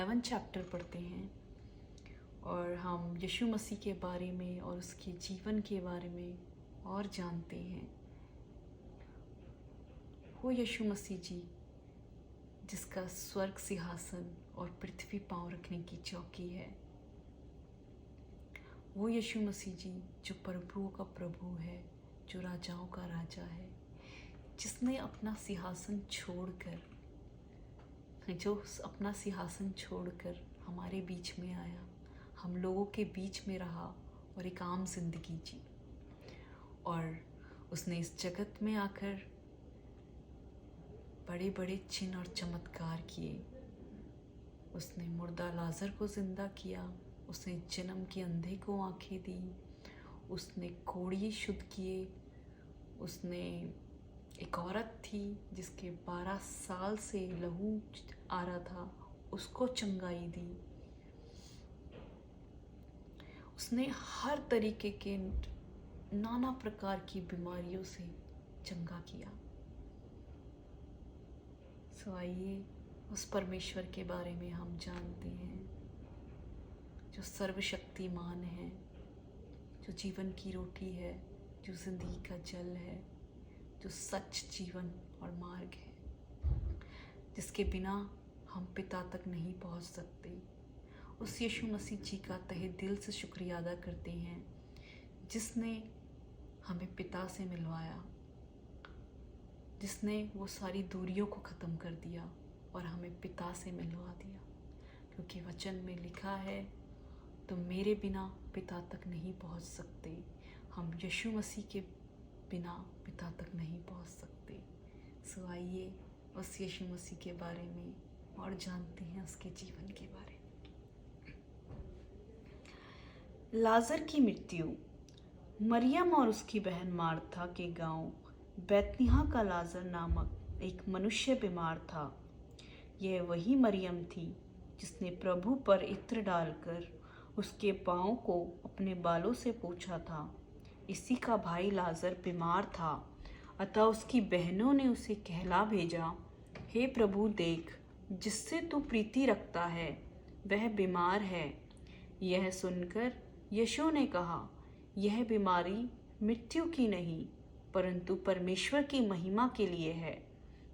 11 chapter पढ़ते हैं और हम यीशु मसीह के बारे में और उसके जीवन के बारे में और जानते हैं। वो यीशु मसीह जी जिसका स्वर्ग सिंहासन और पृथ्वी पांव रखने की चौकी है। वो यीशु मसीह जी जो प्रभुओं का प्रभु है, जो राजाओं का राजा है, जिसने अपना सिंहासन छोड़कर हमारे बीच में आया, हम लोगों के बीच में रहा और एक आम जिंदगी जी। और उसने इस जगत में आकर बड़े बड़े चिन्ह और चमत्कार किए। उसने मुर्दा लाजर को जिंदा किया, उसने जन्म के अंधे को आंखें दी, उसने कोढ़ी शुद्ध किए, उसने एक औरत थी जिसके 12 साल से लहू आ रहा था, उसको चंगाई दी। उसने हर तरीके के नाना प्रकार की बीमारियों से चंगा किया। सो आइए उस परमेश्वर के बारे में हम जानते हैं जो सर्वशक्तिमान है, जो जीवन की रोटी है, जो जिंदगी का जल है, जो सच, जीवन और मार्ग है, जिसके बिना हम पिता तक नहीं पहुंच सकते। उस यीशु मसीह जी का तहे दिल से शुक्रिया अदा करते हैं जिसने हमें पिता से मिलवाया, जिसने वो सारी दूरियों को ख़त्म कर दिया और हमें पिता से मिलवा दिया। क्योंकि वचन में लिखा है, तो मेरे बिना पिता तक नहीं पहुंच सकते। हम यीशु मसीह के बिना पिता तक नहीं पहुंच सकते। सो आइए उस यीशु मसीह के बारे में और जानते हैं उसके जीवन के बारे में। लाजर की मृत्यु। मरियम और उसकी बहन मार्था के गांव बैतनिय्याह का लाजर नामक एक मनुष्य बीमार था। यह वही मरियम थी जिसने प्रभु पर इत्र डालकर उसके पाँव को अपने बालों से पोंछा था। इसी का भाई लाजर बीमार था, अतः उसकी बहनों ने उसे कहला भेजा, हे प्रभु, देख, जिससे तू प्रीति रखता है वह बीमार है। यह सुनकर यीशु ने कहा, यह बीमारी मृत्यु की नहीं, परंतु परमेश्वर की महिमा के लिए है,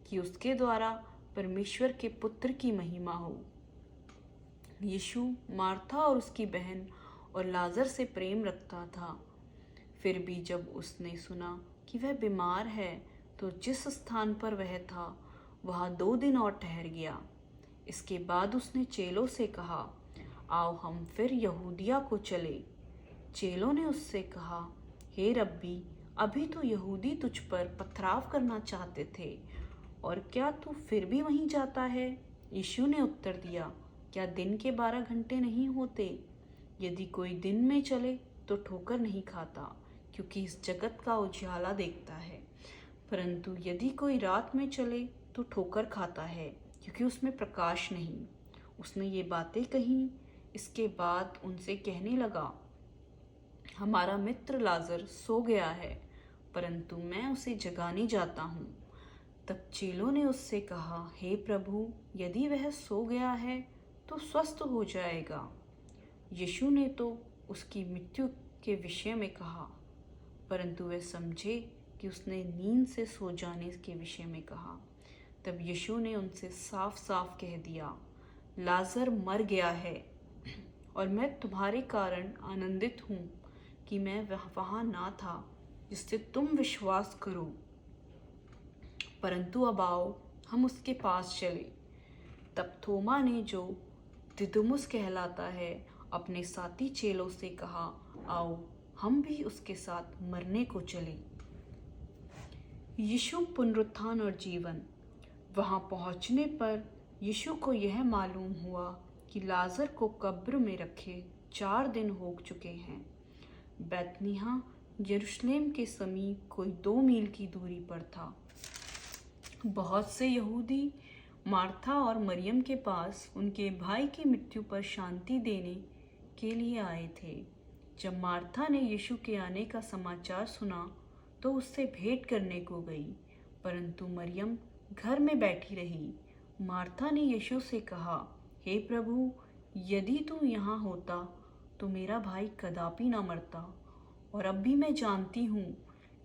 कि उसके द्वारा परमेश्वर के पुत्र की महिमा हो। यीशु मार्था और उसकी बहन और लाजर से प्रेम रखता था। फिर भी जब उसने सुना कि वह बीमार है, तो जिस स्थान पर वह था वहाँ 2 दिन और ठहर गया। इसके बाद उसने चेलों से कहा, आओ हम फिर यहूदिया को चले। चेलों ने उससे कहा, हे रब्बी, अभी तो यहूदी तुझ पर पथराव करना चाहते थे, और क्या तू फिर भी वहीं जाता है? यीशु ने उत्तर दिया, क्या दिन के 12 घंटे नहीं होते? यदि कोई दिन में चले तो ठोकर नहीं खाता, क्योंकि इस जगत का उजियाला देखता है, परंतु यदि कोई रात में चले तो ठोकर खाता है, क्योंकि उसमें प्रकाश नहीं। उसने ये बातें कही। इसके बाद उनसे कहने लगा, हमारा मित्र लाजर सो गया है, परंतु मैं उसे जगाने जाता हूँ। तब चेलों ने उससे कहा, हे प्रभु, यदि वह सो गया है तो स्वस्थ हो जाएगा। यीशु ने तो उसकी मृत्यु के विषय में कहा, परंतु वे समझे कि उसने नींद से सो जाने के विषय में कहा। तब यीशु ने उनसे साफ साफ कह दिया, लाजर मर गया है, और मैं तुम्हारे कारण आनंदित हूँ कि मैं वहाँ ना था, जिससे तुम विश्वास करो। परंतु अब आओ हम उसके पास चले। तब थोमा ने, जो दिदुमुस कहलाता है, अपने साथी चेलों से कहा, आओ हम भी उसके साथ मरने को चले। यीशु पुनरुत्थान और जीवन। वहाँ पहुँचने पर यीशु को यह मालूम हुआ कि लाजर को कब्र में रखे 4 दिन हो चुके हैं। बैतनिय्याह यरूशलेम के समीप कोई 2 मील की दूरी पर था। बहुत से यहूदी मार्था और मरियम के पास उनके भाई की मृत्यु पर शांति देने के लिए आए थे। जब मार्था ने यीशु के आने का समाचार सुना तो उससे भेंट करने को गई, परंतु मरियम घर में बैठी रही। मार्था ने यीशु से कहा, हे प्रभु, यदि तू यहाँ होता तो मेरा भाई कदापि ना मरता। और अब भी मैं जानती हूँ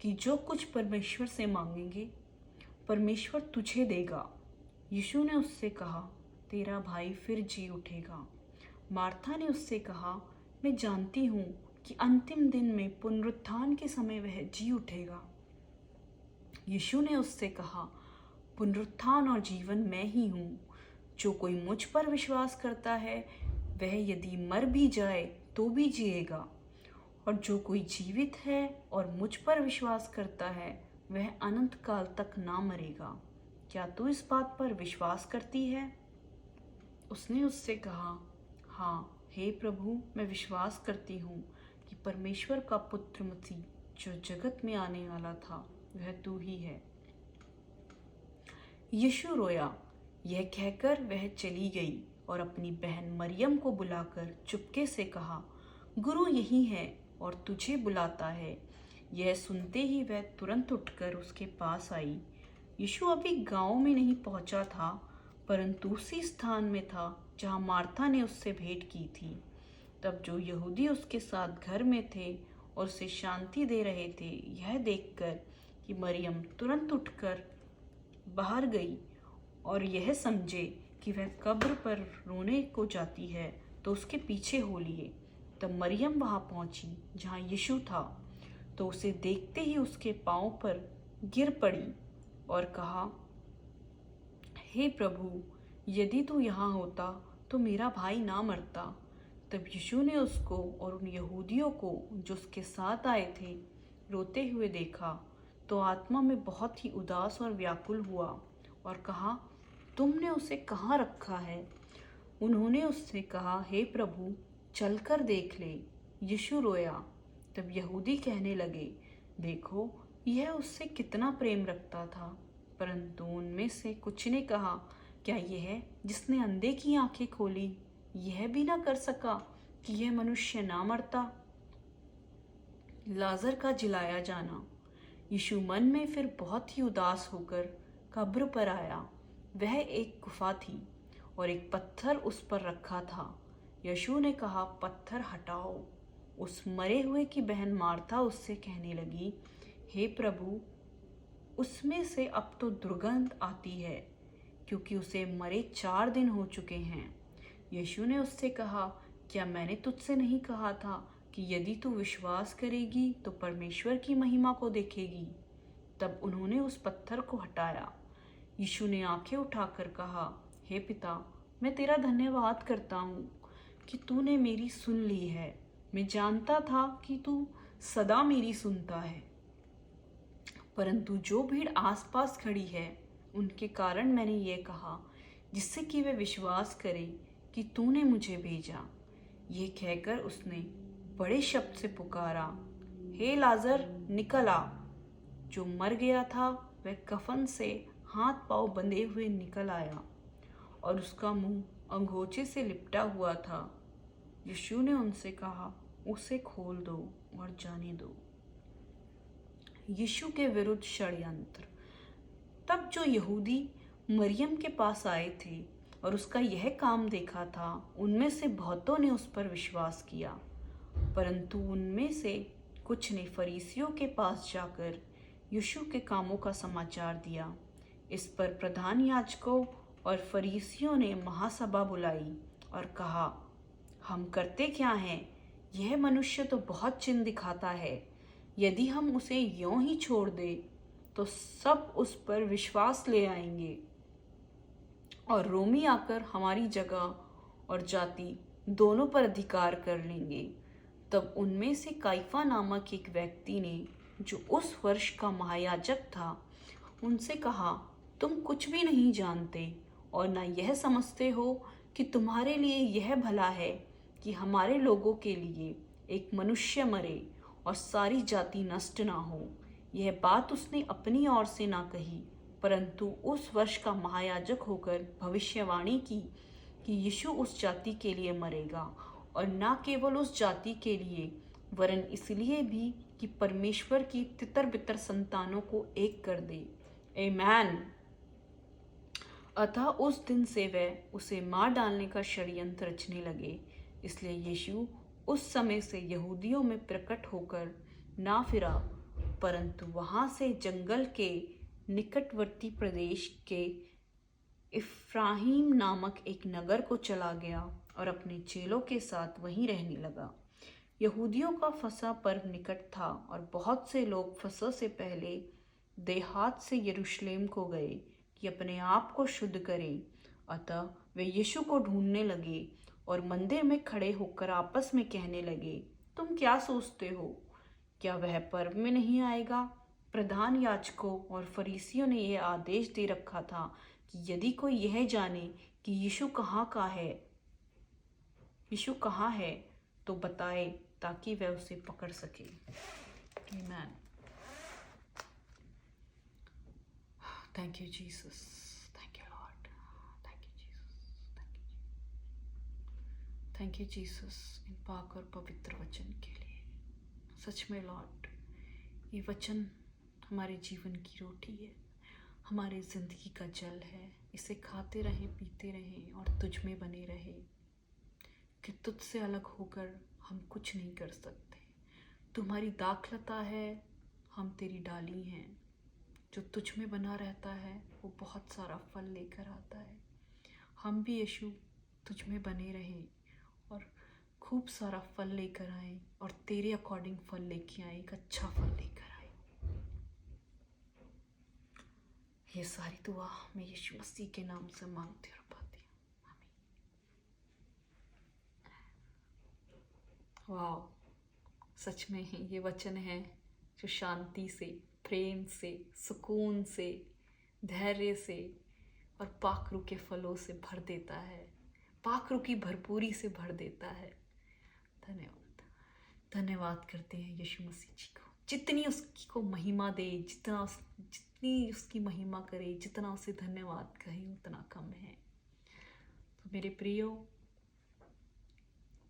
कि जो कुछ परमेश्वर से मांगेंगे परमेश्वर तुझे देगा। यीशु ने उससे कहा, तेरा भाई फिर जी उठेगा। मार्था ने उससे कहा, मैं जानती हूँ कि अंतिम दिन में पुनरुत्थान के समय वह जी उठेगा। यीशु ने उससे कहा, पुनरुत्थान और जीवन मैं ही हूँ। जो कोई मुझ पर विश्वास करता है वह यदि मर भी जाए तो भी जिएगा, और जो कोई जीवित है और मुझ पर विश्वास करता है वह अनंत काल तक ना मरेगा। क्या तू इस बात पर विश्वास करती है? उसने उससे कहा, हाँ हे प्रभु, मैं विश्वास करती हूँ कि परमेश्वर का पुत्र मसीह जो जगत में आने वाला था वह तू ही है। यीशु रोया। यह कहकर वह चली गई और अपनी बहन मरियम को बुलाकर चुपके से कहा, गुरु यही है और तुझे बुलाता है। यह सुनते ही वह तुरंत उठकर उसके पास आई। यीशु अभी गांव में नहीं पहुंचा था, परंतु उसी स्थान में था जहां मार्था ने उससे भेंट की थी। तब जो यहूदी उसके साथ घर में थे और उसे शांति दे रहे थे, यह देखकर कि मरियम तुरंत उठकर बाहर गई और यह समझे कि वह कब्र पर रोने को जाती है, तो उसके पीछे हो लिए। तब मरियम वहां पहुंची जहां यीशु था, तो उसे देखते ही उसके पांव पर गिर पड़ी और कहा, हे प्रभु, यदि तू यहाँ होता तो मेरा भाई ना मरता। तब यीशु ने उसको और उन यहूदियों को जो उसके साथ आए थे रोते हुए देखा, तो आत्मा में बहुत ही उदास और व्याकुल हुआ और कहा, तुमने उसे कहाँ रखा है? उन्होंने उससे कहा, हे प्रभु, चलकर देख ले। यीशु रोया। तब यहूदी कहने लगे, देखो यह उससे कितना प्रेम रखता था। परंतु उनमें से कुछ ने कहा, क्या यह जिसने अंधे की आंखें खोली यह भी ना कर सका कि यह मनुष्य ना मरता? लाजर का जिलाया जाना। यीशु मन में फिर बहुत ही उदास होकर कब्र पर आया। वह एक गुफा थी और एक पत्थर उस पर रखा था। यीशु ने कहा, पत्थर हटाओ। उस मरे हुए की बहन मार्था उससे कहने लगी, हे प्रभु, उसमें से अब तो दुर्गंध आती है, क्योंकि उसे मरे 4 दिन हो चुके हैं। यीशु ने उससे कहा, क्या मैंने तुझसे नहीं कहा था कि यदि तू विश्वास करेगी तो परमेश्वर की महिमा को देखेगी? तब उन्होंने उस पत्थर को हटाया। यीशु ने आंखें उठाकर कहा, हे पिता, मैं तेरा धन्यवाद करता हूँ कि तूने मेरी सुन ली है। मैं जानता था कि तू सदा मेरी सुनता है, परंतु जो भीड़ आसपास खड़ी है उनके कारण मैंने ये कहा, जिससे कि वे विश्वास करें कि तूने मुझे भेजा। ये कहकर उसने बड़े शब्द से पुकारा, हे लाजर, निकल आ। जो मर गया था वह कफन से हाथ पांव बंधे हुए निकल आया और उसका मुंह अंगोछे से लिपटा हुआ था। यीशु ने उनसे कहा, उसे खोल दो और जाने दो। यीशु के विरुद्ध षड्यंत्र। तब जो यहूदी मरियम के पास आए थे और उसका यह काम देखा था, उनमें से बहुतों ने उस पर विश्वास किया, परंतु उनमें से कुछ ने फरीसियों के पास जाकर यीशु के कामों का समाचार दिया। इस पर प्रधान याजकों और फरीसियों ने महासभा बुलाई और कहा, हम करते क्या हैं? यह मनुष्य तो बहुत चिन्ह दिखाता है। यदि हम उसे यूं ही छोड़ दें तो सब उस पर विश्वास ले आएंगे और रोमी आकर हमारी जगह और जाति दोनों पर अधिकार कर लेंगे। तब उनमें से काइफा नामक एक व्यक्ति ने, जो उस वर्ष का महायाजक था, उनसे कहा, तुम कुछ भी नहीं जानते और न यह समझते हो कि तुम्हारे लिए यह भला है कि हमारे लोगों के लिए एक मनुष्य मरे और सारी जाति नष्ट ना हो। यह बात उसने अपनी ओर से ना कही, परंतु उस वर्ष का महायाजक होकर भविष्यवाणी की कि यीशु उस जाति के लिए मरेगा, और न केवल उस जाति के लिए वरन इसलिए भी कि परमेश्वर की तितर बितर संतानों को एक कर दे। आमीन। अतः उस दिन से वे उसे मार डालने का षड्यंत्र रचने लगे। इसलिए यीशु उस समय से यहूदियों में प्रकट होकर ना फिरा, परंतु वहां से जंगल के निकटवर्ती प्रदेश के इफ्राहीम नामक एक नगर को चला गया और अपने चेलों के साथ वहीं रहने लगा। यहूदियों का फसह पर्व निकट था और बहुत से लोग फसह से पहले देहात से यरूशलेम को गए कि अपने आप को शुद्ध करें। अतः वे यीशु को ढूंढने लगे और मंदिर में खड़े होकर आपस में कहने लगे, तुम क्या सोचते हो? क्या वह पर्व में नहीं आएगा? प्रधान याजकों और फरीसियों ने यह आदेश दे रखा था कि यदि कोई यह जाने कि यीशु कहाँ है तो बताए, ताकि वह उसे पकड़ सके। आमीन। Thank you Jesus, thank you Lord, thank you Jesus, thank you Jesus in पाक और पवित्र वचन के लिए। सच में लॉर्ड, ये वचन हमारे जीवन की रोटी है, हमारे जिंदगी का जल है। इसे खाते रहें, पीते रहें और तुझ में बने रहे, कि तुझसे अलग होकर हम कुछ नहीं कर सकते। तुम्हारी दाखलता है, हम तेरी डाली हैं। जो तुझ में बना रहता है वो बहुत सारा फल लेकर आता है। हम भी यीशु तुझ में बने रहें और खूब सारा फल लेकर आए और तेरे अकॉर्डिंग फल लेके आए, एक अच्छा फल लेकर आए। ये सारी दुआ मैं यीशु मसीह के नाम से मांगती और पाती हूँ। आमीन। वाह, सच में ये वचन है जो शांति से, प्रेम से, सुकून से, धैर्य से और पाखरू के फलों से भर देता है, पाखरू की भरपूरी से भर देता है। धन्यवाद, धन्यवाद करते हैं यीशु मसीह जी को। जितनी उसकी को महिमा दे, जितनी उसकी महिमा करे, जितना उसे धन्यवाद कहे, उतना कम है। तो मेरे प्रियो,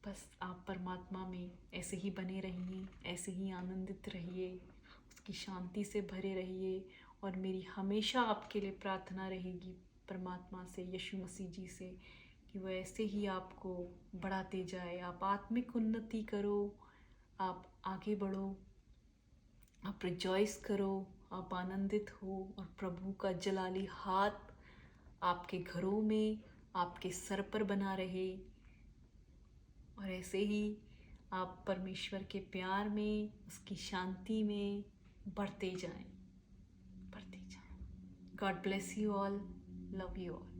बस आप परमात्मा में ऐसे ही बने रहिए, ऐसे ही आनंदित रहिए, उसकी शांति से भरे रहिए। और मेरी हमेशा आपके लिए प्रार्थना रहेगी परमात्मा से, यीशु मसीह जी से, कि वह ऐसे ही आपको बढ़ाते जाए। आप आत्मिक उन्नति करो, आप आगे बढ़ो, आप रिजॉइस करो, आप आनंदित हो और प्रभु का जलाली हाथ आपके घरों में, आपके सर पर बना रहे। और ऐसे ही आप परमेश्वर के प्यार में, उसकी शांति में बढ़ते जाएं, बढ़ते जाएं। God bless you all, love you all.